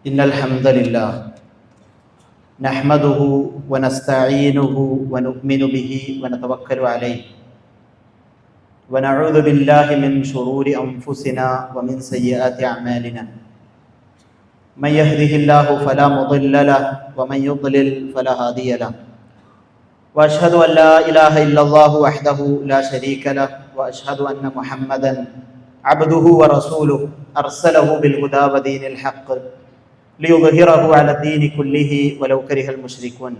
إن الحمد لله نحمده ونستعينه ونؤمن به ونتوكل عليه ونعوذ بالله من شرور أنفسنا ومن سيئات أعمالنا من يهده الله فلا مضل له ومن يضلل فلا هادي له وأشهد أن لا إله إلا الله وحده لا شريك له وأشهد أن محمدا عبده ورسوله أرسله بالهدى ودين الحق ليظهره على الدين كله ولو كره المشركون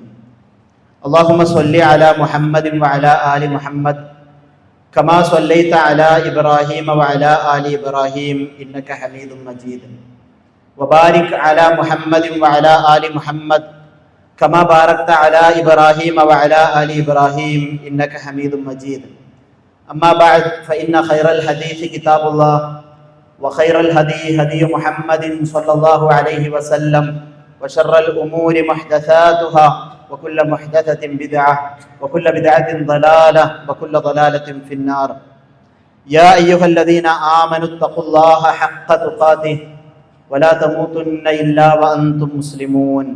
اللهم صل على محمد وعلى آل محمد كما صليت على إبراهيم وعلى آل إبراهيم إنك حميد مجيد وبارك على محمد وعلى آل محمد كما باركت على إبراهيم وعلى آل إبراهيم إنك حميد مجيد أما بعد فإن خير الحديث كتاب الله وخير الهدي هدي محمد صلى الله عليه وسلم وشر الأمور محدثاتها وكل محدثة بدعة وكل بدعة ضلالة وكل ضلالة في النار يا أيها الذين آمنوا اتقوا الله حق تقاته ولا تموتن إلا وأنتم مسلمون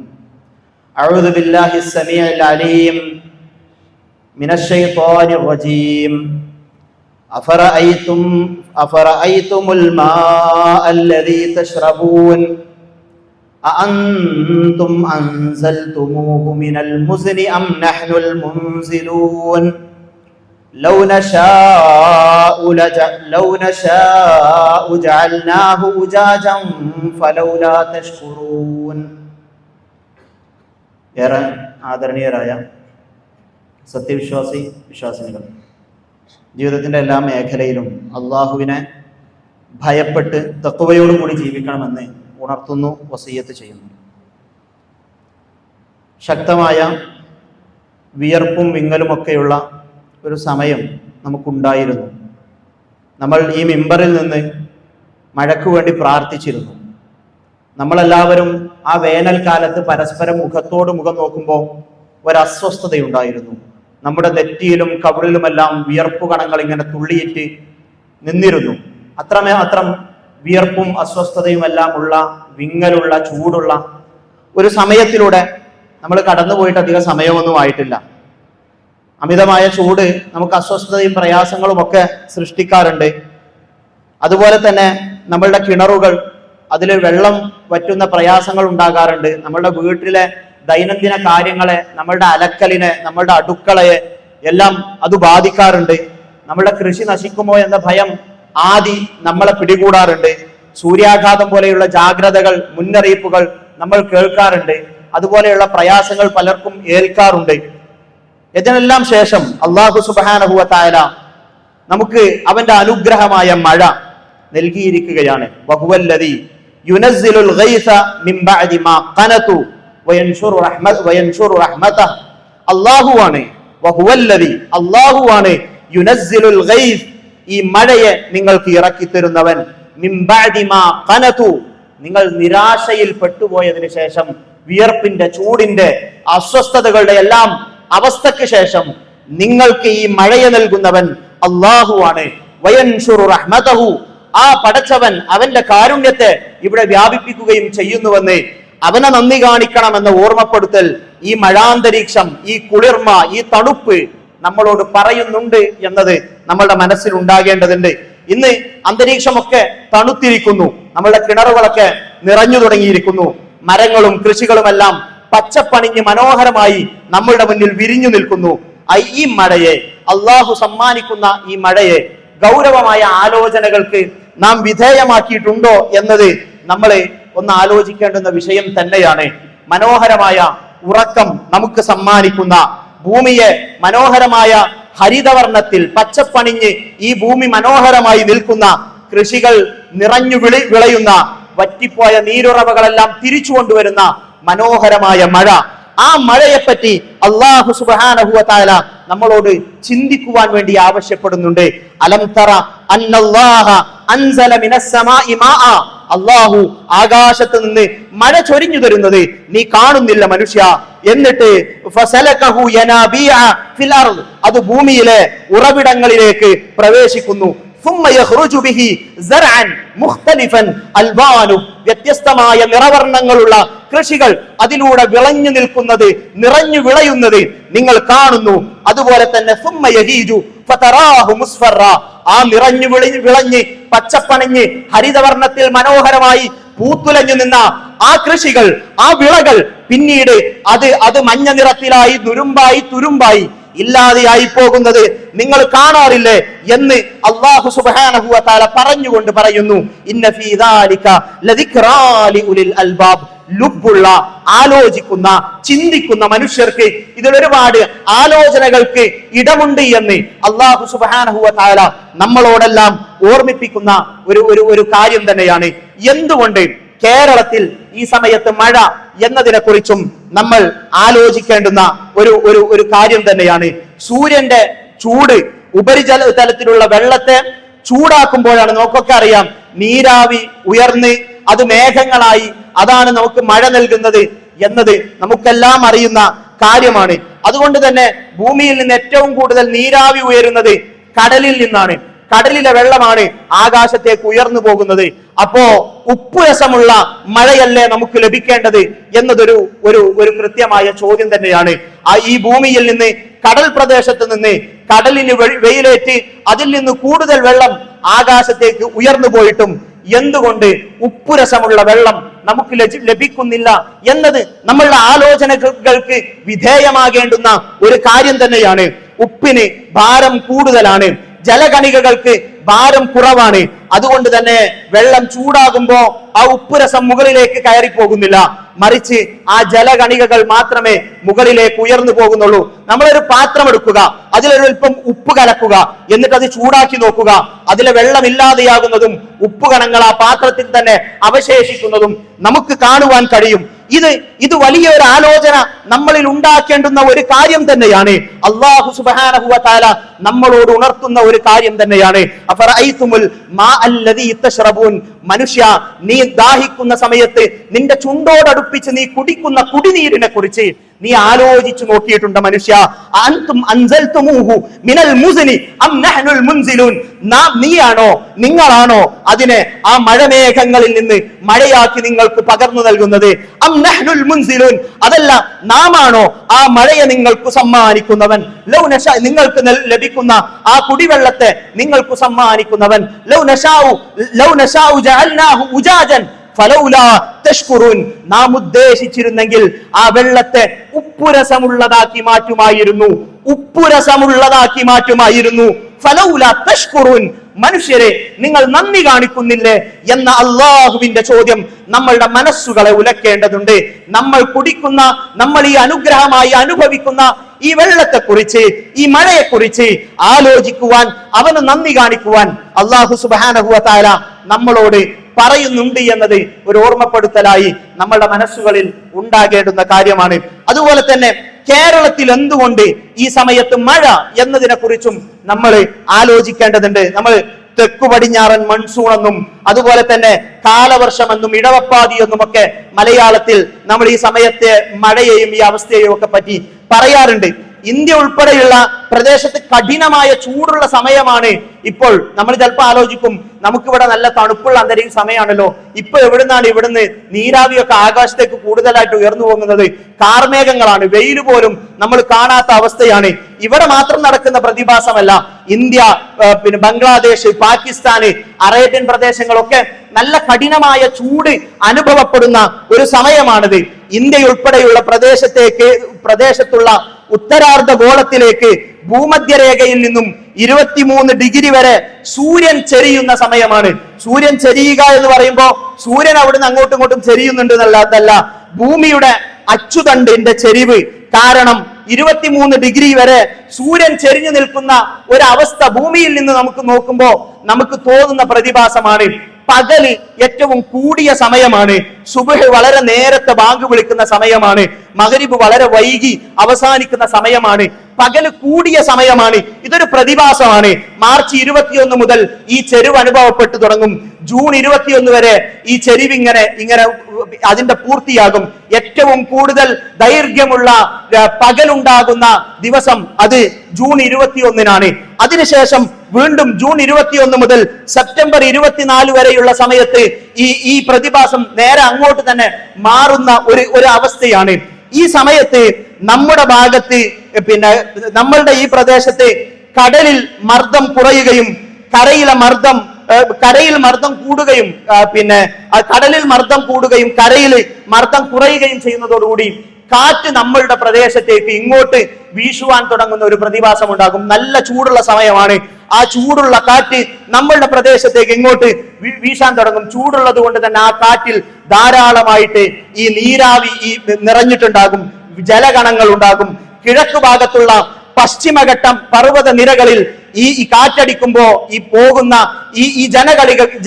أعوذ بالله السميع العليم من الشيطان الرجيم أفرأيتم الماء الذي تشربون أأنتم أنزلتموه من المزن أم نحن المنزلون لو نشاء جعلناه أجاجا فلولا تشكرون ഏറെ ആദരണീയരായ സത്യവിശ്വാസി വിശ്വാസിനികൾ, ജീവിതത്തിൻ്റെ എല്ലാ മേഖലയിലും അള്ളാഹുവിനെ ഭയപ്പെട്ട് തഖ്വയോടുകൂടി ജീവിക്കണമെന്ന് ഉണർത്തുന്നു, വസിയ്യത്ത് ചെയ്യുന്നു. ശക്തമായ വിയർപ്പും വിങ്ങലുമൊക്കെയുള്ള ഒരു സമയം നമുക്കുണ്ടായിരുന്നു. നമ്മൾ ഈ മിമ്പറിൽ നിന്ന് മഴയ്ക്ക് വേണ്ടി പ്രാർത്ഥിച്ചിരുന്നു. നമ്മളെല്ലാവരും ആ വേനൽക്കാലത്ത് പരസ്പരം മുഖത്തോട് മുഖം നോക്കുമ്പോൾ ഒരസ്വസ്ഥതയുണ്ടായിരുന്നു. നമ്മുടെ നെറ്റിയിലും കവിളിലുമെല്ലാം വിയർപ്പ് കണങ്ങൾ ഇങ്ങനെ തുള്ളിയിട്ട് നിന്നിരുന്നു. അത്രം വിയർപ്പും അസ്വസ്ഥതയുമെല്ലാം ഉള്ള, വിങ്ങലുള്ള, ചൂടുള്ള ഒരു സമയത്തിലൂടെ നമ്മൾ കടന്നുപോയിട്ട് അധികം സമയമൊന്നും ആയിട്ടില്ല. അമിതമായ ചൂട് നമുക്ക് അസ്വസ്ഥതയും പ്രയാസങ്ങളും ഒക്കെ സൃഷ്ടിക്കാറുണ്ട്. അതുപോലെ തന്നെ നമ്മളുടെ കിണറുകൾ, അതിൽ വെള്ളം വറ്റുന്ന പ്രയാസങ്ങൾ ഉണ്ടാകാറുണ്ട്. നമ്മളുടെ വീട്ടിലെ ദൈനംദിന കാര്യങ്ങളെ, നമ്മളുടെ അലക്കലിനെ, നമ്മളുടെ അടുക്കളയെ എല്ലാം അത് ബാധിക്കാറുണ്ട്. നമ്മളുടെ കൃഷി നശിക്കുമോ എന്ന ഭയം ആദി നമ്മളെ പിടികൂടാറുണ്ട്. സൂര്യാഘാതം പോലെയുള്ള ജാഗ്രതകൾ, മുന്നറിയിപ്പുകൾ നമ്മൾ കേൾക്കാറുണ്ട്. അതുപോലെയുള്ള പ്രയാസങ്ങൾ പലർക്കും ഏൽക്കാറുണ്ട്. ഇതിനെല്ലാം ശേഷം അല്ലാഹു സുബ്ഹാനഹു വ തആല നമുക്ക് അവന്റെ അനുഗ്രഹമായ മഴ നൽകിയിരിക്കുകയാണ്. വഹുവല്ലദീ യുനസ്സിലുൽ ഗൈസ മിൻ ബഅദി മാ ഖനതു വയൻഷുറു റഹ്മതഹു. അല്ലാഹുവാണ്, വഹുവല്ലദീ, അല്ലാഹുവാണ്, യുനസ്സിലുൽ ഗൈസ്, ഈ മഴയെ നിങ്ങൾക്ക് ഇറക്കി തരുന്നവൻ, മിൻ ബഅദി മാ ഖനതു, നിങ്ങൾ നിരാശയിൽ പെട്ടുപോയതിനു ശേഷം, വിയർപ്പിന്റെ, ചൂടിന്റെ, അസ്വസ്ഥതകളുടെ എല്ലാം അവസ്ഥയ്ക്ക് ശേഷം നിങ്ങൾക്ക് ഈ മഴയെ നൽകുന്നവൻ അല്ലാഹുവാണ്. വയൻഷുറു റഹ്മതഹു, ആ പടച്ചവൻ അവന്റെ കാരുണ്യത്തെ ഇവിടെ വ്യാപിപ്പിക്കുകയും ചെയ്യുന്നുവെന്ന് അവനെ നന്ദി കാണിക്കണമെന്ന ഓർമ്മപ്പെടുത്തൽ ഈ മഴാന്തരീക്ഷം, ഈ കുളിർമ, ഈ തണുപ്പ് നമ്മളോട് പറയുന്നുണ്ട് എന്നത് നമ്മളുടെ മനസ്സിൽ ഉണ്ടാകേണ്ടതുണ്ട്. ഇന്ന് അന്തരീക്ഷമൊക്കെ തണുത്തിരിക്കുന്നു, നമ്മളുടെ കിണറുകളൊക്കെ നിറഞ്ഞു തുടങ്ങിയിരിക്കുന്നു, മരങ്ങളും കൃഷികളുമെല്ലാം പച്ചപ്പണിഞ്ഞ് മനോഹരമായി നമ്മളുടെ മുന്നിൽ വിരിഞ്ഞു നിൽക്കുന്നു. ഈ മഴയെ, അള്ളാഹു സമ്മാനിക്കുന്ന ഈ മഴയെ ഗൗരവമായ ആലോചനകൾക്ക് നാം വിധേയമാക്കിയിട്ടുണ്ടോ എന്നത് നമ്മൾ ഒന്ന് ആലോചിക്കേണ്ടുന്ന വിഷയം തന്നെയാണ്. മനോഹരമായ ഉറക്കം നമുക്ക് സമ്മാനിക്കുന്ന, ഭൂമിയെ മനോഹരമായ ഹരിതവർണ്ണത്തിൽ പച്ചപ്പണിഞ്ഞ് ഈ ഭൂമി മനോഹരമായി നിൽക്കുന്ന, കൃഷികൾ നിറഞ്ഞു വിളയുന്ന, വറ്റിപ്പോയ നീരുറവകളെല്ലാം തിരിച്ചു കൊണ്ടുവരുന്ന മനോഹരമായ മഴ, ആ മഴയെപ്പറ്റി അല്ലാഹു സുബ്ഹാനഹു വ തആല നമ്മളോട് ചിന്തിക്കുവാൻ വേണ്ടി ആവശ്യപ്പെടുന്നുണ്ട്. അലം തറ അന്നല്ലാഹ അൻസല മിനസ് സമാഇ മാഅ, അല്ലാഹു ആകാശത്ത് നിന്ന് മഴ ചൊരിഞ്ഞു തരുന്നത് നീ കാണുന്നില്ല മനുഷ്യ. എന്നിട്ട് ഫസലകഹു യനാബിഅ ഫിൽ അർദ്, അത് ഭൂമിയിലെ ഉറവിടങ്ങളിലേക്ക് പ്രവേശിക്കുന്നു. ثم يخرج به زرعا مختلفا الوانه, വ്യത്യസ്തമായ നിറവർണ്ണങ്ങളുള്ള കൃഷികൾ അതിലൂടെ വിളഞ്ഞു നിൽക്കുന്നത്, നിറഞ്ഞു വിളയുന്നത് നിങ്ങൾ കാണുന്നു. അതുപോലെ തന്നെ സുമ്മ യഹീജു ഫതറാഹു മുസ്ഫറ, ആ നിറഞ്ഞു വിളഞ്ഞ് പച്ചപ്പണഞ്ഞ് ഹരിതവർണ്ണത്തിൽ മനോഹരമായി പൂത്തുലഞ്ഞു നിന്ന ആ കൃഷികൾ, ആ വിളകൾ പിന്നീട് അത് മഞ്ഞ നിറത്തിലായി തുരുമ്പായി ഇല്ലാതെയായി പോകുന്നത് നിങ്ങൾ കാണാറില്ലേ എന്ന് അല്ലാഹു സുബ്ഹാനഹു വ തആല പറഞ്ഞുകൊണ്ട് പറയുന്നു, ഇന്ന ഫീ ദാലിക ലദിക്റാ ലിഉലിൽ അൽബാബ്. ലുബ്ബുള്ള, ആലോചിക്കുന്ന, ചിന്തിക്കുന്ന മനുഷ്യർക്ക് ഇതിൽ ഒരുപാട് ആലോചനകൾക്ക് ഇടമുണ്ട് എന്ന് അല്ലാഹു സുബ്ഹാനഹു വ തആല നമ്മളോടെല്ലാം ഓർമ്മിപ്പിക്കുന്ന ഒരു കാര്യം തന്നെയാണ്. എന്തുകൊണ്ട് കേരളത്തിൽ ഈ സമയത്ത് മഴ എന്നതിനെ കുറിച്ചും നമ്മൾ ആലോചിക്കേണ്ടുന്ന ഒരു കാര്യം തന്നെയാണ്. സൂര്യന്റെ ചൂട് ഉപരിതലത്തിലുള്ള വെള്ളത്തെ ചൂടാക്കുമ്പോഴാണ്, നമുക്കൊക്കെ അറിയാം, നീരാവി ഉയർന്ന് അത് മേഘങ്ങളായി അതാണ് നമുക്ക് മഴ നൽകുന്നത് എന്നത് നമുക്കെല്ലാം അറിയുന്ന കാര്യമാണ്. അതുകൊണ്ട് തന്നെ ഭൂമിയിൽ നിന്ന് ഏറ്റവും കൂടുതൽ നീരാവി ഉയരുന്നത് കടലിൽ നിന്നാണ്. കടലിലെ വെള്ളമാണ് ആകാശത്തേക്ക് ഉയർന്നു പോകുന്നത്. അപ്പോ ഉപ്പുരസമുള്ള മഴയല്ലേ നമുക്ക് ലഭിക്കേണ്ടത് എന്നതൊരു ഒരു കൃത്യമായ ചോദ്യം തന്നെയാണ്. ഈ ഭൂമിയിൽ നിന്ന്, കടൽ പ്രദേശത്ത് നിന്ന് കടലിന് വെയിലേറ്റ് അതിൽ നിന്ന് കൂടുതൽ വെള്ളം ആകാശത്തേക്ക് ഉയർന്നു പോയിട്ടും എന്തുകൊണ്ട് ഉപ്പുരസമുള്ള വെള്ളം നമുക്ക് ലഭിക്കുന്നില്ല എന്നത് നമ്മളുടെ ആലോചനകൾക്ക് വിധേയമാകേണ്ടുന്ന ഒരു കാര്യം തന്നെയാണ്. ഉപ്പിന് ഭാരം കൂടുതലാണ്, ജലകണികകൾക്ക് ഭാരം കുറവാണ്. അതുകൊണ്ട് തന്നെ വെള്ളം ചൂടാകുമ്പോ ആ ഉപ്പുരസം മുകളിലേക്ക് കയറി പോകുന്നില്ല, മറിച്ച് ആ ജലകണികകൾ മാത്രമേ മുകളിലേക്ക് ഉയർന്നു പോകുന്നുള്ളൂ. നമ്മളൊരു പാത്രം എടുക്കുക, അതിലൊരൽപ്പം ഉപ്പ് കലക്കുക, എന്നിട്ട് അത് ചൂടാക്കി നോക്കുക, അതിലെ വെള്ളമില്ലാതെയാകുന്നതും ഉപ്പ് കണങ്ങൾ ആ പാത്രത്തിൽ തന്നെ അവശേഷിക്കുന്നതും നമുക്ക് കാണുവാൻ കഴിയും. ഇത് വലിയൊരു ആലോചന നമ്മളിൽ ഉണ്ടാക്കേണ്ടുന്ന ഒരു കാര്യം തന്നെയാണ്. അല്ലാഹു സുബ്ഹാനഹു വ തആല നമ്മളോട് ഉണർത്തുന്ന ഒരു കാര്യം തന്നെയാണ്. അഫറഅയ്തുമുൽ മാ അല്ലദീ തശ്റബൂൻ, മനുഷ്യ, നീ ദാഹിക്കുന്ന സമയത്ത് നിന്റെ ചുണ്ടോടടുപ്പിച്ച് നീ കുടിക്കുന്ന കുടിനീരിനെ കുറിച്ച് നീ ആലോചിച്ചു നോക്കിയിട്ടുണ്ട് മനുഷ്യ? അൻതും അൻസൽതുമൂഹു മിനൽ മുസ്നി അം നഹ്നുൽ മുൻസിലൂൻ, നീയാണോ, നിങ്ങളാണോ അതിനെ ആ മഴമേഘങ്ങളിൽ നിന്ന് മഴയാക്കി നിങ്ങൾക്ക് പകർന്നു നൽകുന്നത്? അം നഹ്നുൽ മുൻസിലൂൻ, അതല്ല നാമാണോ ആ മഴയെ നിങ്ങൾക്ക് സമ്മാനിക്കുന്നവൻ? ലൗ നശാ, നിങ്ങൾക്ക് ലഭിക്കുന്ന ആ കുടിവെള്ളത്തെ നിങ്ങൾക്ക് സമ്മാനിക്കുന്നവൻ. ലൗ നശാഉ ജഅൽനാഹു ഉജാജൻ ഫലൗലാ തഷ്കുറൂൻ, നാം ഉദ്ദേശിച്ചിരുന്നെങ്കിൽ ആ വെള്ളത്തെ ഉപ്പുരസമുള്ളതാക്കി മാറ്റുമായിരുന്നു. ഫലൗലാ തഷ്കുറൂൻ, മനുഷ്യരെ നിങ്ങൾ നന്ദി കാണിക്കുന്നില്ലേ എന്ന അള്ളാഹുവിന്റെ ചോദ്യം നമ്മളുടെ മനസ്സുകളെ ഉലക്കേണ്ടതുണ്ട്. നമ്മൾ കുടിക്കുന്ന, നമ്മൾ ഈ അനുഗ്രഹമായി അനുഭവിക്കുന്ന ഈ വെള്ളത്തെക്കുറിച്ച്, ഈ മഴയെക്കുറിച്ച് ആലോചിക്കുവാൻ, അവന് നന്ദി കാണിക്കുവാൻ അല്ലാഹു സുബ്ഹാനഹു വ തആല നമ്മളോട് പറയുന്നുണ്ട് എന്നത് ഒരു ഓർമ്മപ്പെടുത്തലായി നമ്മളുടെ മനസ്സുകളിൽ ഉണ്ടാകേണ്ടുന്ന കാര്യമാണ്. അതുപോലെ തന്നെ കേരളത്തിൽ എന്തുകൊണ്ട് ഈ സമയത്ത് മഴ എന്നതിനെ കുറിച്ചും നമ്മൾ ആലോചിക്കേണ്ടതുണ്ട്. നമ്മൾ തെക്കു പടിഞ്ഞാറൻ മൺസൂൺ എന്നും അതുപോലെ തന്നെ കാലവർഷമെന്നും ഇടവപ്പാതി ഒക്കെ മലയാളത്തിൽ നമ്മൾ ഈ സമയത്തെ മഴയെയും ഈ അവസ്ഥയെയും ഒക്കെ പറ്റി പറയാറുണ്ട്. ഇന്ത്യ ഉൾപ്പെടെയുള്ള പ്രദേശത്ത് കഠിനമായ ചൂടുള്ള സമയമാണ് ഇപ്പോൾ. നമ്മൾ ചിലപ്പോൾ ആലോചിക്കും, നമുക്കിവിടെ നല്ല തണുപ്പുള്ള അന്തരീക്ഷ സമയമാണല്ലോ, ഇപ്പൊ ഇവിടുന്ന് നീരാവിയൊക്കെ ആകാശത്തേക്ക് കൂടുതലായിട്ട് ഉയർന്നു പോകുന്നത് കാർമേഘങ്ങളാണ്, വെയിൽ പോലും നമ്മൾ കാണാത്ത അവസ്ഥയാണ്. ഇവിടെ മാത്രം നടക്കുന്ന പ്രതിഭാസമല്ല. ഇന്ത്യ, പിന്നെ ബംഗ്ലാദേശ്, പാകിസ്ഥാന്, അറേബ്യൻ പ്രദേശങ്ങളൊക്കെ നല്ല കഠിനമായ ചൂട് അനുഭവപ്പെടുന്ന ഒരു സമയമാണിത്. ഇന്ത്യ ഉൾപ്പെടെയുള്ള പ്രദേശത്തുള്ള ഉത്തരാർദ്ധ ഗോളത്തിലേക്ക് ഭൂമധ്യരേഖയിൽ നിന്നും 23 ഡിഗ്രി വരെ സൂര്യൻ ചെരിയുന്ന സമയമാണ്. സൂര്യൻ ചെരിയുക എന്ന് പറയുമ്പോൾ സൂര്യൻ അവിടുന്ന് അങ്ങോട്ടും ഇങ്ങോട്ടും ചെരിയുന്നുണ്ട് എന്നല്ല, ഭൂമിയുടെ അച്ചുതണ്ടിന്റെ ചെരിവ് കാരണം 23 ഡിഗ്രി വരെ സൂര്യൻ ചെരിഞ്ഞു നിൽക്കുന്ന ഒരവസ്ഥ ഭൂമിയിൽ നിന്ന് നമുക്ക് നോക്കുമ്പോൾ നമുക്ക് തോന്നുന്ന പ്രതിഭാസമാണ്. പകല് ഏറ്റവും കൂടിയ സമയമാണ്. സുബ്ഹ് വളരെ നേരത്തെ ബാങ്ക് വിളിക്കുന്ന സമയമാണ്. മഗ്രിബ് വളരെ വൈകി അവസാനിക്കുന്ന സമയമാണ്. പകല് കൂടിയ സമയമാണ്. ഇതൊരു പ്രതിഭാസമാണ്. മാർച്ച് 21 മുതൽ ഈ ചെരിവ് അനുഭവപ്പെട്ടു തുടങ്ങും. ജൂൺ 21 വരെ ഈ ചെരിവ് ഇങ്ങനെ അതിന്റെ പൂർത്തിയാകും. ഏറ്റവും കൂടുതൽ ദൈർഘ്യമുള്ള പകലുണ്ടാകുന്ന ദിവസം അത് ജൂൺ 21-നാണ്. അതിനുശേഷം വീണ്ടും ജൂൺ 21 മുതൽ സെപ്റ്റംബർ 24 വരെയുള്ള സമയത്ത് ഈ പ്രതിഭാസം നേരെ അങ്ങോട്ട് തന്നെ മാറുന്ന ഒരു അവസ്ഥയാണ്. ഈ സമയത്ത് നമ്മുടെ ഭാഗത്ത് നമ്മളുടെ ഈ പ്രദേശത്ത് കടലിൽ മർദ്ദം കുറയുകയും കരയിൽ മർദ്ദം കൂടുകയും കടലിൽ മർദ്ദം കൂടുകയും കരയിൽ മർദ്ദം കുറയുകയും ചെയ്യുന്നതോടുകൂടി കാറ്റ് നമ്മളുടെ പ്രദേശത്തേക്ക് ഇങ്ങോട്ട് വീശുവാൻ തുടങ്ങുന്ന ഒരു പ്രതിഭാസം ഉണ്ടാകും. നല്ല ചൂടുള്ള സമയമാണ്. ആ ചൂടുള്ള കാറ്റ് നമ്മളുടെ പ്രദേശത്തേക്ക് ഇങ്ങോട്ട് വീശാൻ തുടങ്ങും. ചൂടുള്ളത് കൊണ്ട് തന്നെ ആ കാറ്റിൽ ധാരാളമായിട്ട് ഈ നീരാവി നിറഞ്ഞിട്ടുണ്ടാകും, ജലഗണങ്ങൾ ഉണ്ടാകും. കിഴക്ക് ഭാഗത്തുള്ള പശ്ചിമഘട്ടം പർവ്വത നിരകളിൽ ഈ കാറ്റടിക്കുമ്പോ ഈ പോകുന്ന ഈ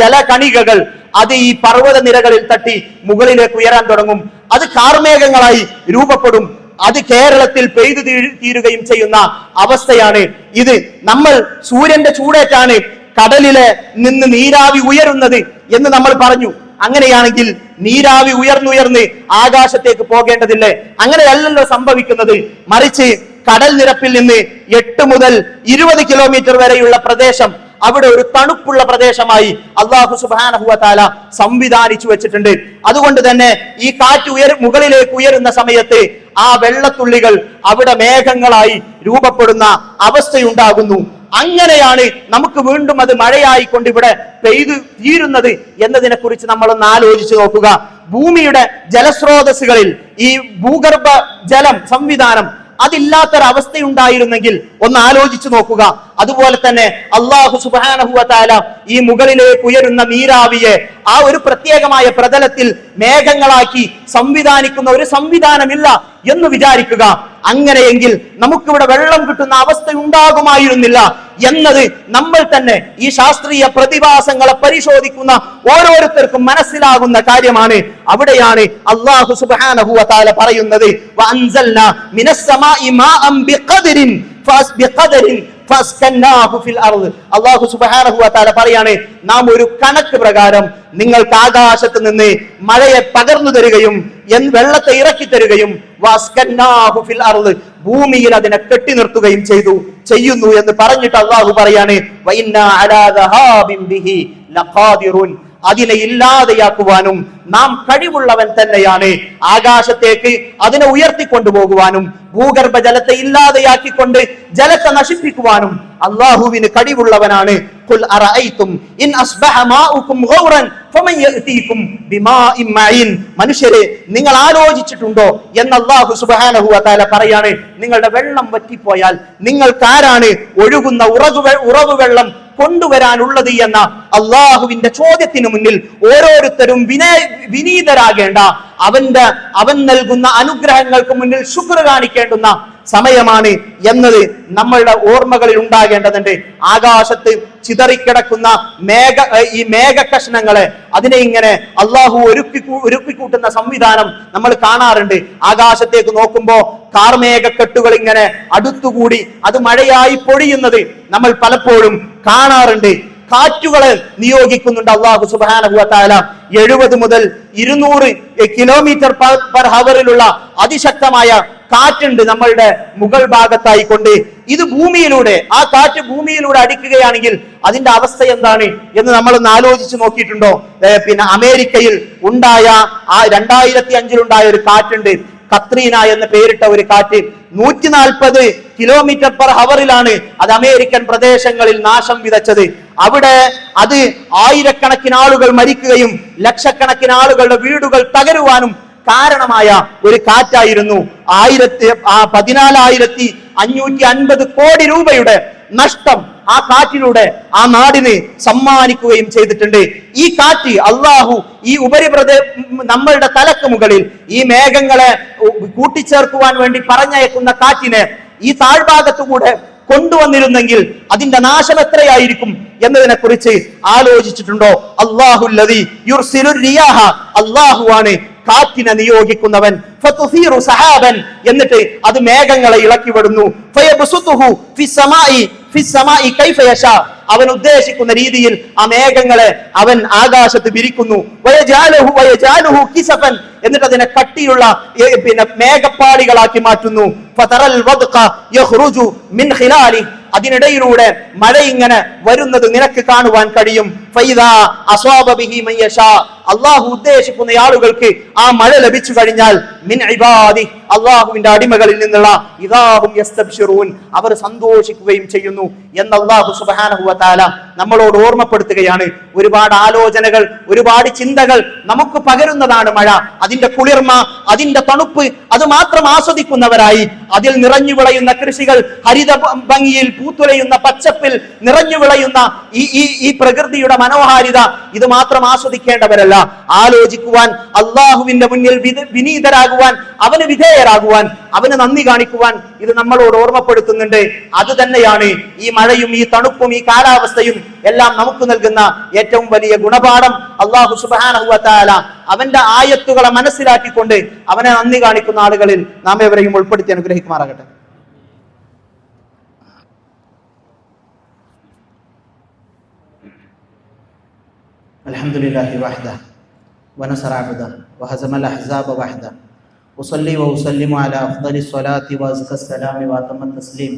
ജലകണികകൾ അത് ഈ പർവ്വത നിരകളിൽ തട്ടി മുകളിലേക്ക് ഉയരാൻ തുടങ്ങും. അത് കാർമേഘങ്ങളായി രൂപപ്പെടും. അത് കേരളത്തിൽ പെയ്തു തീരുകയും ചെയ്യുന്ന അവസ്ഥയാണ് ഇത്. നമ്മൾ സൂര്യന്റെ ചൂടേറ്റാണ് കടലിലെ നിന്ന് നീരാവി ഉയരുന്നത് എന്ന് നമ്മൾ പറഞ്ഞു. അങ്ങനെയാണെങ്കിൽ നീരാവി ഉയർന്നുയർന്ന് ആകാശത്തേക്ക് പോകേണ്ടതില്ലേ? അങ്ങനെയല്ലല്ലോ സംഭവിക്കുന്നത്. മറിച്ച് കടൽ നിരപ്പിൽ നിന്ന് 8 മുതൽ 20 കിലോമീറ്റർ വരെയുള്ള പ്രദേശം അവിടെ ഒരു തണുപ്പുള്ള പ്രദേശമായി അല്ലാഹു സുബ്ഹാനഹു വ തആല സംവിധാനിച്ചു വെച്ചിട്ടുണ്ട്. അതുകൊണ്ട് തന്നെ ഈ കാറ്റ് മുകളിലേക്ക് ഉയരുന്ന സമയത്ത് ആ വെള്ളത്തുള്ളികൾ അവിടെ മേഘങ്ങളായി രൂപപ്പെടുന്ന അവസ്ഥയുണ്ടാകുന്നു. അങ്ങനെയാണ് നമുക്ക് വീണ്ടും അത് മഴയായിക്കൊണ്ട് ഇവിടെ പെയ്തു തീരുന്നത് എന്നതിനെ കുറിച്ച് നമ്മളൊന്ന് ആലോചിച്ച് നോക്കുക. ഭൂമിയുടെ ജലസ്രോതസ്സുകളിൽ ഈ ഭൂഗർഭ ജലം സംവിധാനം അതില്ലാത്തൊരവസ്ഥയുണ്ടായിരുന്നെങ്കിൽ ഒന്ന് ആലോചിച്ചു നോക്കുക. അതുപോലെ തന്നെ അല്ലാഹു സുബ്ഹാനഹു വ തആല ഈ മുകളിലേക്ക് ഉയരുന്ന നീരാവിയെ ആ ഒരു പ്രത്യേകമായ പ്രതലത്തിൽ മേഘങ്ങളാക്കി സംവിധാനിക്കുന്ന ഒരു സംവിധാനമില്ല എന്ന് വിചാരിക്കുക. അങ്ങനെയെങ്കിൽ നമുക്കിവിടെ വെള്ളം കിട്ടുന്ന അവസ്ഥ ഉണ്ടാകുമായിരുന്നില്ല എന്നത് നമ്മൾ തന്നെ ഈ ശാസ്ത്രീയ പ്രതിഭാസങ്ങളെ പരിശോധിക്കുന്ന ഓരോരുത്തർക്കും മനസ്സിലാകുന്ന കാര്യമാണ്. അവിടെയാണ് അല്ലാഹു സുബ്ഹാനഹു വ തആല പറയുന്നത്, വഅൻസൽനാ മിനസ്സമാഇ മാഅൻ ബിഖദരിൻ അല്ലാഹു സുബ്ഹാനഹു വ തആല പറയാണ്, നാം ഒരു കണക്ക് പ്രകാരം നിങ്ങൾക്ക് ആകാശത്ത് നിന്ന് മഴയെ പകർന്നു തരികയും വെള്ളത്തെ ഇറക്കി തരികയും ഭൂമിയിൽ അതിനെ കെട്ടി നിർത്തുകയും ചെയ്യുന്നു എന്ന് പറഞ്ഞിട്ട് അല്ലാഹു പറയാണ്, അതിനെ ഇല്ലാതെയാക്കുവാനും നാം കഴിവുള്ളവൻ തന്നെയാണ്. ആകാശത്തേക്ക് അതിനെ ഉയർത്തിക്കൊണ്ടുപോകുവാനും ഭൂഗർഭ ജലത്തെ ഇല്ലാതെയാക്കിക്കൊണ്ട് ജലത്തെ നശിപ്പിക്കുവാനും അല്ലാഹുവിന് കഴിവുള്ളവനാണ്. ഖുൽ അറഅയ്തും ഇൻ അസ്ബഹ മാഉകും ഗൗറൻ ഫമൻ യഅതീകും ബിമാഇൻ മഈൻ. മനുഷ്യരെ, നിങ്ങൾ ആലോചിച്ചിട്ടുണ്ടോ എന്ന് അല്ലാഹു സുബ്ഹാനഹു വ തആല പറയാണ്. നിങ്ങളുടെ വെള്ളം വറ്റിപ്പോയാൽ നിങ്ങൾക്കാരാണ് ഒഴുകുന്ന ഉറവ് വെള്ളം കൊണ്ടുവരാനുള്ളത് എന്ന അള്ളാഹുവിന്റെ ചോദ്യത്തിന് മുന്നിൽ ഓരോരുത്തരും വിനീതരാകേണ്ട, അവൻ നൽകുന്ന അനുഗ്രഹങ്ങൾക്ക് മുന്നിൽ ശുക്ർ കാണിക്കേണ്ടുന്ന സമയമാണ് എന്നത് നമ്മളുടെ ഓർമ്മകളിൽ ഉണ്ടാകേണ്ടതുണ്ട്. ആകാശത്ത് ചിതറിക്കിടക്കുന്ന ഈ മേഘ കഷ്ണങ്ങളെ അതിനെ ഇങ്ങനെ അള്ളാഹു ഒരുക്കിക്കൂട്ടുന്ന സംവിധാനം നമ്മൾ കാണാറുണ്ട്. ആകാശത്തേക്ക് നോക്കുമ്പോ കാർമേഘക്കെട്ടുകൾ ഇങ്ങനെ അടുത്തുകൂടി അത് മഴയായി പൊഴിയുന്നത് നമ്മൾ പലപ്പോഴും കാണാറുണ്ട്. കാറ്റുകളെ നിയോഗിക്കുന്നുണ്ട് അല്ലാഹു സുബ്ഹാനഹു വ തആല. 70 മുതൽ 200 കിലോമീറ്റർ പെർ ഹവറിലുള്ള അതിശക്തമായ കാറ്റുണ്ട് നമ്മളുടെ മുകൾ ഭാഗത്തായി കൊണ്ട്. ഇത് ഭൂമിയിലൂടെ, ആ കാറ്റ് ഭൂമിയിലൂടെ അടിക്കുകയാണെങ്കിൽ അതിന്റെ അവസ്ഥ എന്താണ് എന്ന് നമ്മളൊന്ന് ആലോചിച്ച് നോക്കിയിട്ടുണ്ടോ? അമേരിക്കയിൽ ഉണ്ടായ ആ 2005 ഉണ്ടായ ഒരു കാറ്റുണ്ട്, കത്രീന എന്ന് പേരിട്ട ഒരു കാറ്റ്. 140 കിലോമീറ്റർ പെർ ഹവറിലാണ് അത് അമേരിക്കൻ പ്രദേശങ്ങളിൽ നാശം വിതച്ചത്. അവിടെ അത് ആയിരക്കണക്കിന് ആളുകൾ മരിക്കുകയും ലക്ഷക്കണക്കിന് ആളുകളുടെ വീടുകൾ തകരുവാനും കാരണമായ ഒരു കാറ്റായിരുന്നു. 14,550 കോടി രൂപയുടെ നഷ്ടം ആ കാറ്റിലൂടെ ആ നാടിന് സമ്മാനിക്കുകയും ചെയ്തിട്ടുണ്ട്. ഈ കാറ്റ് അള്ളാഹു ഈ നമ്മളുടെ തലക്ക് മുകളിൽ ഈ മേഘങ്ങളെ കൂട്ടിച്ചേർക്കുവാൻ വേണ്ടി പറഞ്ഞയക്കുന്ന കാറ്റിനെ ഈ താഴ്ഭാഗത്തുകൂടെ കൊണ്ടുവന്നിരുന്നെങ്കിൽ അതിന്റെ നാശം എത്രയായിരിക്കും എന്നതിനെ കുറിച്ച് ആലോചിച്ചിട്ടുണ്ടോ? അല്ലാഹുല്ലദീ യുർസിലുർ റിയാഹ, അല്ലാഹുവാണ് കാറ്റിനെ നിയോഗിക്കുന്നവൻ, ഫതുസീറു സഹാബൻ, എന്നിട്ട് അത് മേഘങ്ങളെ ഇളക്കിവിടുന്നു, ഫയബ്സുതുഹു ഫിസ്സമാഇ കൈഫ യശാ, അവൻ ഉദ്ദേശിക്കുന്ന രീതിയിൽ ആ മേഘങ്ങളെ അവൻ ആകാശത്ത് വിരിക്കുന്നു, വയജാലുഹു കിസഫൻ, എന്നിട്ട് അതിനെ കട്ടിയുള്ള മേഘപ്പാളികളാക്കി മാറ്റുന്നു, ഫതറൽ വദ്ഖ യഖ്റുജു മിൻ ഖിലാലി, അതിനിടയിലൂടെ മഴ ഇങ്ങനെ വരുന്നത് നിനക്ക് കാണുവാൻ കഴിയും, ഫൈദാ അസ്വാബ ബിഹി മൻ യശാ, അല്ലാഹു ഉദ്ദേശിക്കുന്ന ആളുകൾക്ക് ആ മഴ ലഭിച്ചു കഴിഞ്ഞാൽ മിൻ ഇബാദി, അല്ലാഹുവിന്റെ അടിമകളിൽ നിന്നുള്ള ഇദാഹും യസ്തബ്ശിറൂൻ, അവർ സന്തോഷിക്കുകയും ചെയ്യുന്നു എന്ന് അല്ലാഹു സുബ്ഹാനഹു വ തആല നമ്മളോട് ഓർമ്മപ്പെടുത്തുകയാണ്. ഒരുപാട് ആലോചനകൾ, ഒരുപാട് ചിന്തകൾ നമുക്ക് പകരുന്നതാണ് മഴ. അതിന്റെ കുളിർമ, അതിന്റെ തണുപ്പ്, അത് മാത്രം ആസ്വദിക്കുന്നവരായി അതിൽ നിറഞ്ഞു വിളയുന്ന കൃഷികൾ, ഹരിത ഭംഗിയിൽ പൂത്തുലയുന്ന പച്ചപ്പിൽ നിറഞ്ഞു വിളയുന്ന ഈ പ്രകൃതിയുടെ മനോഹാരിത, ഇത് മാത്രം ആസ്വദിക്കേണ്ടവരല്ല. ആലോചിക്കുവാൻ, അള്ളാഹുവിന്റെ മുന്നിൽ വിനീതരാകുവാൻ, അവന് വിധേയരാകുവാൻ, അവന് നന്ദി കാണിക്കുവാൻ ഇത് നമ്മളോട് ഓർമ്മപ്പെടുത്തുന്നുണ്ട്. അത് തന്നെയാണ് ഈ മഴയും ഈ തണുപ്പും ഈ കാലാവസ്ഥയും എല്ലാം നമുക്ക് നൽകുന്ന ഏറ്റവും വലിയ ഗുണപാഠം. അല്ലാഹു സുബ്ഹാനഹു വ തആല അവന്റെ ആയത്തുകളെ മനസ്സിലാക്കിക്കൊണ്ട് അവനെ നന്ദി കാണിക്കുന്ന ആളുകളിൽ നാം എവരെയും ഉൾപ്പെടുത്തി അനുഗ്രഹിക്കുമാറാകട്ടെ. അൽഹംദുലില്ലാഹി വഹ്ദഹു വനസറ അബ്ദഹു വഹസമൽ അഹ്സാബ വഹ്ദഹു വസല്ലി വസല്ലിമു അലാ അഫ്ദലിസ് സ്വലാത്തി വഅസ്കസ് സലാമി വഅതമ്മത് തസ്ലീം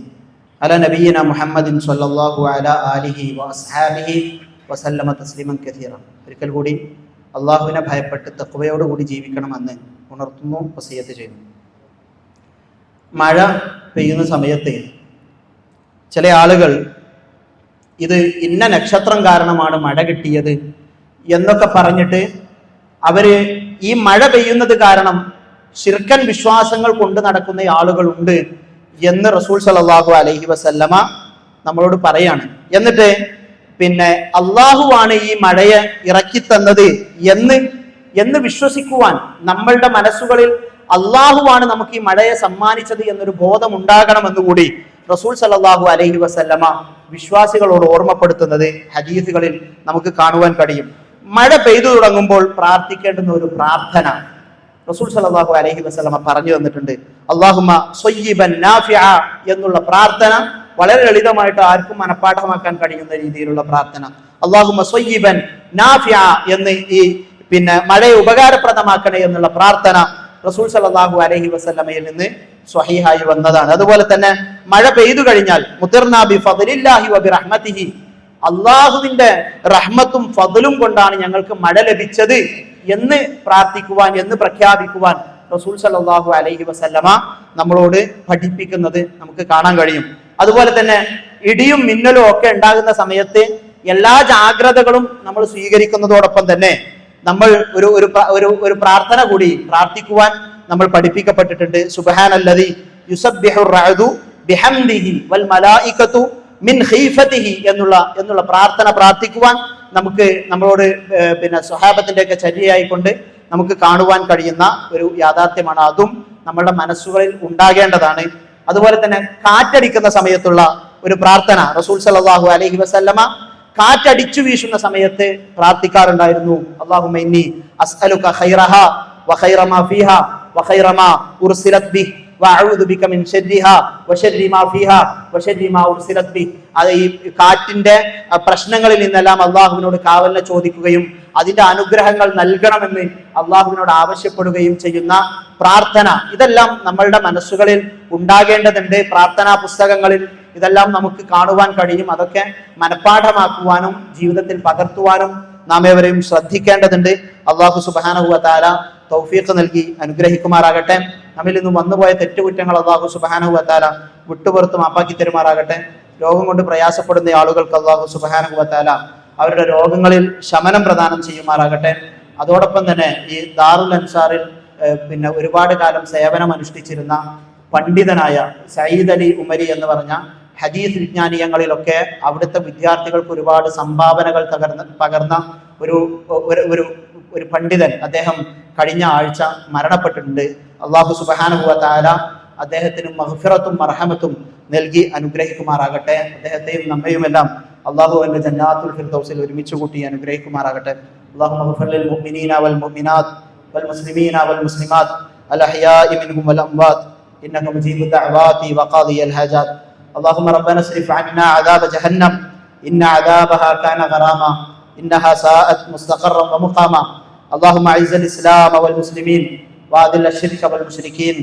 അലാ നബിയിന മുഹമ്മദിൻ സ്വല്ലല്ലാഹു അലാ ആലിഹി വഅസ്ഹാബിഹി വസല്ലമ തസ്ലീമൻ കസീറ. ഒരിക്കൽ കൂടി അള്ളാഹുവിനെ ഭയപ്പെട്ട് തഖ്വയോടുകൂടി ജീവിക്കണമെന്ന് ഉണർത്തുന്നു, വസിയത്ത് ചെയ്യുന്നു. മഴ പെയ്യുന്ന സമയത്ത് ചില ആളുകൾ ഇത് ഇന്ന നക്ഷത്രം കാരണമാണ് മഴ കിട്ടിയത് എന്നൊക്കെ പറഞ്ഞിട്ട് അവര് ഈ മഴ പെയ്യുന്നത് കാരണം ശിർക്കൻ വിശ്വാസങ്ങൾ കൊണ്ട് നടക്കുന്ന ആളുകളുണ്ട് എന്ന് റസൂൽ സല്ലല്ലാഹു അലൈഹി വസല്ലമ നമ്മളോട് പറയാണ്. എന്നിട്ട് പിന്നെ അള്ളാഹുവാണ് ഈ മഴയെ ഇറക്കി തന്നത് എന്ന് വിശ്വസിക്കുവാൻ നമ്മളുടെ മനസ്സുകളിൽ അള്ളാഹുവാണ് നമുക്ക് ഈ മഴയെ സമ്മാനിച്ചത് എന്നൊരു ബോധം ഉണ്ടാകണമെന്നുകൂടി റസൂൽ സല്ലല്ലാഹു അലൈഹി വസല്ലമ വിശ്വാസികളോട് ഓർമ്മപ്പെടുത്തുന്നത് ഹദീസുകളിൽ നമുക്ക് കാണുവാൻ കഴിയും. മഴ പെയ്തു തുടങ്ങുമ്പോൾ പ്രാർത്ഥിക്കേണ്ടുന്ന ഒരു പ്രാർത്ഥന റസൂൽ സല്ലല്ലാഹു അലൈഹി വസല്ലമ പറഞ്ഞു തന്നിട്ടുണ്ട്. അല്ലാഹുമ്മ സ്വയ്യിബൻ നാഫിഅ എന്നുള്ള പ്രാർത്ഥന വളരെ ലളിതമായിട്ട് ആർക്കും മനഃപ്പാഠമാക്കാൻ കഴിയുന്ന രീതിയിലുള്ള പ്രാർത്ഥന. അല്ലാഹുമ്മ സ്വയ്യിബൻ നാഫിഅ എന്ന് ഈ മഴയെ ഉപകാരപ്രദമാക്കണേ എന്നുള്ള പ്രാർത്ഥന റസൂൽ സല്ലല്ലാഹു അലൈഹി വസല്ലമയിൽ നിന്ന് സ്വഹീഹായി വന്നതാണ്. അതുപോലെ തന്നെ മഴ പെയ്തു കഴിഞ്ഞാൽ മുതിർനാ ബി ഫദ്ലില്ലാഹി വ ബിറഹ്മതിഹി, അള്ളാഹുവിന്റെ റഹ്മത്തും ഫദ്ലും കൊണ്ടാണ് ഞങ്ങൾക്ക് മഴ ലഭിച്ചത് എന്ന് പ്രാർത്ഥിക്കുവാൻ, എന്ന് പ്രഖ്യാപിക്കുവാൻ റസൂൽ സല്ലല്ലാഹു അലൈഹി വസല്ലമ നമ്മളോട് പഠിപ്പിക്കുന്നത് നമുക്ക് കാണാൻ കഴിയും. അതുപോലെ തന്നെ ഇടിയും മിന്നലും ഒക്കെ ഉണ്ടാകുന്ന സമയത്ത് എല്ലാ ജാഗ്രതകളും നമ്മൾ സ്വീകരിക്കുന്നതോടൊപ്പം തന്നെ നമ്മൾ ഒരു പ്രാർത്ഥന കൂടി പ്രാർത്ഥിക്കുവാൻ നമ്മൾ പഠിപ്പിക്കപ്പെട്ടിട്ടുണ്ട്. സുബ്ഹാനല്ലദി യുസബ്ബിഹുർ റഅദു ബിഹംദിഹി വൽ മലായികതു മിൻ ഖീഫതിഹി എന്നുള്ള പ്രാർത്ഥന പ്രാർത്ഥിക്കുവാൻ നമുക്ക് നമ്മളോട് സ്വഹാബത്തിന്റെ ഒക്കെ ചര്യയായിക്കൊണ്ട് നമുക്ക് കാണുവാൻ കഴിയുന്ന ഒരു യാഥാർത്ഥ്യമാണ്. അതും നമ്മളുടെ മനസ്സുകളിൽ ഉണ്ടാകേണ്ടതാണ്. അതുപോലെ തന്നെ കാറ്റടിക്കുന്ന സമയത്തുള്ള ഒരു പ്രാർത്ഥന റസൂൽ സല്ലല്ലാഹു അലൈഹി വസല്ലമ കാറ്റടിച്ചു വീശുന്ന സമയത്ത് പ്രാർത്ഥിക്കാറുണ്ടായിരുന്നു. അല്ലാഹുമ്മ ഇന്നി അസ്അലുക ഖൈറഹാ വഖൈറ മാ ഫീഹാ വഖൈറ മാ ഉർസിലത് ബിഹി വഅഊദു ബിക മിൻ ശർരിഹാ വശർരി മാ ഫീഹാ വശർരി മാ ഉർസിലത് ബിഹി. അത് ഈ കാറ്റിന്റെ പ്രശ്നങ്ങളിൽ നിന്നെല്ലാം അള്ളാഹുവിനോട് കാവലിനെ ചോദിക്കുകയും അതിന്റെ അനുഗ്രഹങ്ങൾ നൽകണമെന്ന് അള്ളാഹുവിനോട് ആവശ്യപ്പെടുകയും ചെയ്യുന്ന പ്രാർത്ഥന, ഇതെല്ലാം നമ്മളുടെ മനസ്സുകളിൽ ഉണ്ടാകേണ്ടതുണ്ട്. പ്രാർത്ഥനാ പുസ്തകങ്ങളിൽ ഇതെല്ലാം നമുക്ക് കാണുവാൻ കഴിയും. അതൊക്കെ മനഃപ്പാഠമാക്കുവാനും ജീവിതത്തിൽ പകർത്തുവാനും നാം ഏവരെയും ശ്രദ്ധിക്കേണ്ടതുണ്ട്. അള്ളാഹു സുബ്ഹാനഹു വ തആല തൗഫീഖ് നൽകി അനുഗ്രഹിക്കുമാറാകട്ടെ. നമ്മിൽ നിന്നും വന്നുപോയ തെറ്റുകുറ്റങ്ങൾ അള്ളാഹു സുബ്ഹാനഹു വ തആല വിട്ടുപുറത്ത് മാപ്പാക്കി തരുമാറാകട്ടെ. രോഗം കൊണ്ട് പ്രയാസപ്പെടുന്ന ആളുകൾക്ക് അള്ളാഹു സുബ്ഹാനഹു വ തആല അവരുടെ രോഗങ്ങളിൽ ശമനം പ്രദാനം ചെയ്യുമാറാകട്ടെ. അതോടൊപ്പം തന്നെ ഈ ദാറുൽ അൻസാറിൽ ഒരുപാട് കാലം സേവനം അനുഷ്ഠിച്ചിരുന്ന പണ്ഡിതനായ സയ്യിദ് അലി ഉമരി എന്ന് പറഞ്ഞ ഹദീസ് വിജ്ഞാനീയങ്ങളിലൊക്കെ അവിടുത്തെ വിദ്യാർത്ഥികൾക്ക് ഒരുപാട് സംഭാവനകൾ പകർന്ന ഒരു പണ്ഡിതൻ, അദ്ദേഹം കഴിഞ്ഞ ആഴ്ച മരണപ്പെട്ടിട്ടുണ്ട്. അള്ളാഹു സുബ്ഹാനഹു വ തആല അദ്ദേഹത്തിന് മഗ്ഫിറത്തും മർഹമത്തും നൽകി അനുഗ്രഹിക്കുമാറാകട്ടെ. അദ്ദേഹത്തെയും നമ്മയുമെല്ലാം അള്ളാഹു അവന്റെ ജന്നാത്തുൽ ഫിർദൗസിൽ ഒരുമിച്ച് കൂട്ടി അനുഗ്രഹിക്കുമാറാകട്ടെ. അല്ലാഹുമ്മ ഗ്ഫിർ ലിൽ മുഅ്മിനീന വൽ മുഅ്മിനാത്ത് والمسلمين والمسلمات الأحياء منهم والأموات إنك مجيب الدعوات وقاضي الحاجات. اللهم ربنا اصرف عنا عذاب جهنم إن عذابها كان غراما إنها ساءت مستقرا ومقاما. اللهم أعز الإسلام والمسلمين وأذل الشرك والمشركين.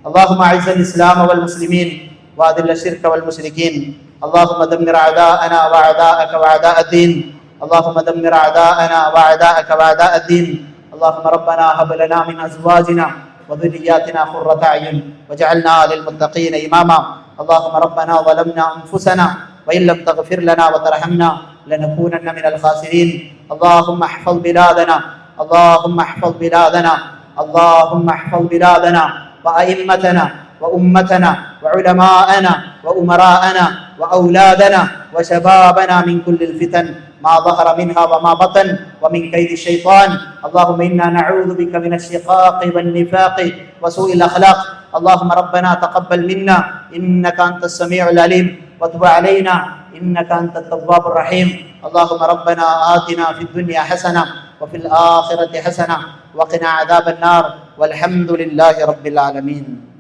اللهم أعز الإسلام والمسلمين وأذل الشرك والمشركين. اللهم دمر أعداءنا وأعداءك وأعداء الدين. اللهم دمر أعداءنا وأعداءك وأعداء الدين. اللهم ربنا هب لنا من أزواجنا وذرياتنا قرة أعين واجعلنا للمتقين إماما. اللهم ربنا ظلمنا أنفسنا وإن لم تغفر لنا وترحمنا لنكونن من الخاسرين. اللهم احفظ بلادنا، اللهم احفظ بلادنا، اللهم احفظ بلادنا وأئمتنا وأمتنا وعلماءنا وأمراءنا وأولادنا وشبابنا من كل الفتن ما ظهر منها وما بطن ومن كيد الشيطان. اللهم إنا نعوذ بك من الشقاق والنفاق وسوء الأخلاق. اللهم ربنا تقبل منا إنك أنت السميع العليم وتب علينا إنك أنت التواب الرحيم. اللهم ربنا آتنا في الدنيا حسنة وفي الآخرة حسنة وقنا عذاب النار والحمد لله رب العالمين.